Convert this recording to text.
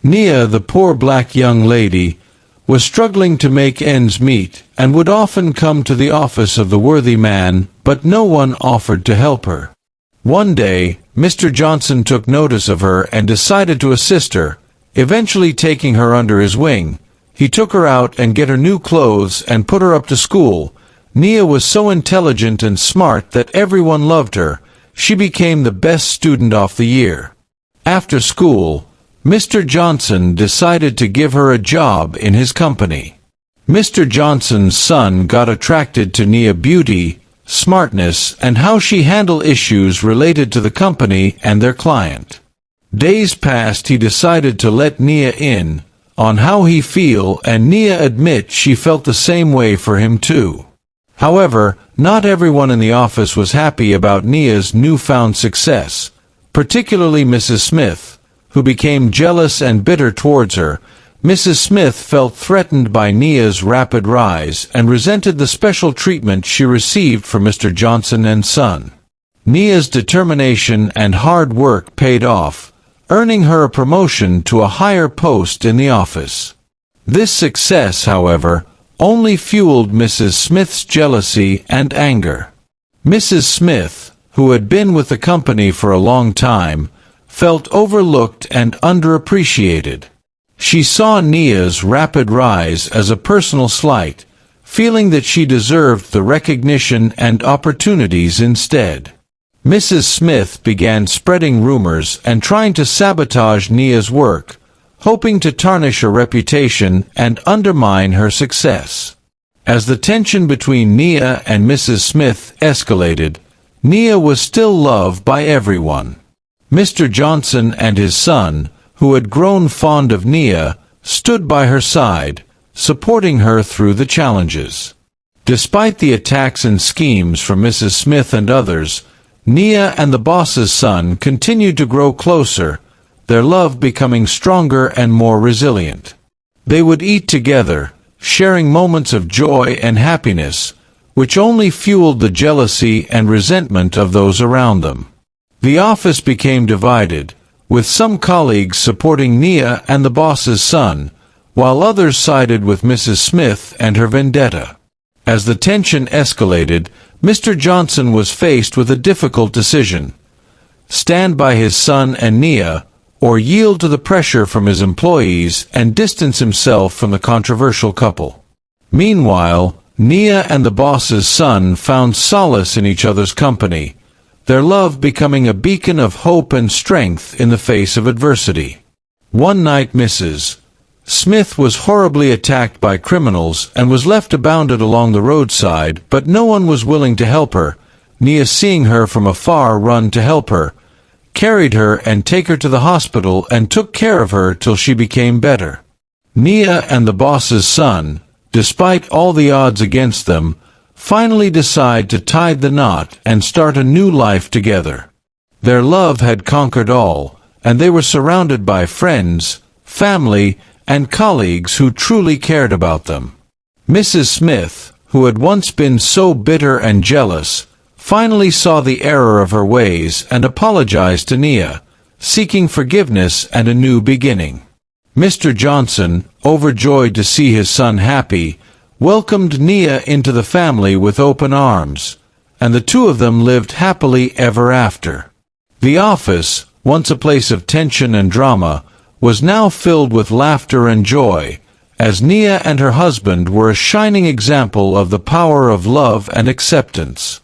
Nia, the poor black young lady, was struggling to make ends meet, and would often come to the office of the worthy man, but no one offered to help her. One day, Mr. Johnson took notice of her and decided to assist her, eventually taking her under his wing. He took her out and get her new clothes and put her up to school. Nia was so intelligent and smart that everyone loved her. She became the best student of the year. After school, Mr. Johnson decided to give her a job in his company. Mr. Johnson's son got attracted to Nia's beauty, smartness, and how she handled issues related to the company and their client. Days passed. He decided to let Nia in on how he feel, and Nia admit she felt the same way for him too. However, not everyone in the office was happy about Nia's newfound success, particularly Mrs. Smith, who became jealous and bitter towards her. Mrs. Smith felt threatened by Nia's rapid rise and resented the special treatment she received from Mr. Johnson and Son. Nia's determination and hard work paid off, earning her a promotion to a higher post in the office. This success, however, only fueled Mrs. Smith's jealousy and anger. Mrs. Smith, who had been with the company for a long time, felt overlooked and underappreciated. She saw Nia's rapid rise as a personal slight, feeling that she deserved the recognition and opportunities instead. Mrs. Smith began spreading rumors and trying to sabotage Nia's work, hoping to tarnish her reputation and undermine her success. As the tension between Nia and Mrs. Smith escalated, Nia was still loved by everyone. Mr. Johnson and his son, who had grown fond of Nia, stood by her side, supporting her through the challenges. Despite the attacks and schemes from Mrs. Smith and others, Nia and the boss's son continued to grow closer, their love becoming stronger and more resilient. They would eat together, sharing moments of joy and happiness, which only fueled the jealousy and resentment of those around them. The office became divided, with some colleagues supporting Nia and the boss's son, while others sided with Mrs. Smith and her vendetta. As the tension escalated, Mr. Johnson was faced with a difficult decision: stand by his son and Nia, or yield to the pressure from his employees and distance himself from the controversial couple. Meanwhile, Nia and the boss's son found solace in each other's company, their love becoming a beacon of hope and strength in the face of adversity. One night Mrs. Smith was horribly attacked by criminals and was left abandoned along the roadside, but no one was willing to help her. Nia, seeing her from afar, ran to help her, carried her and take her to the hospital and took care of her till she became better. Nia and the boss's son, despite all the odds against them, finally decide to tie the knot and start a new life together. Their love had conquered all, and they were surrounded by friends, family, and colleagues who truly cared about them. Mrs. Smith, who had once been so bitter and jealous, finally saw the error of her ways and apologized to Nia, seeking forgiveness and a new beginning. Mr. Johnson, overjoyed to see his son happy, welcomed Nia into the family with open arms, and the two of them lived happily ever after. The office, once a place of tension and drama, was now filled with laughter and joy, as Nia and her husband were a shining example of the power of love and acceptance.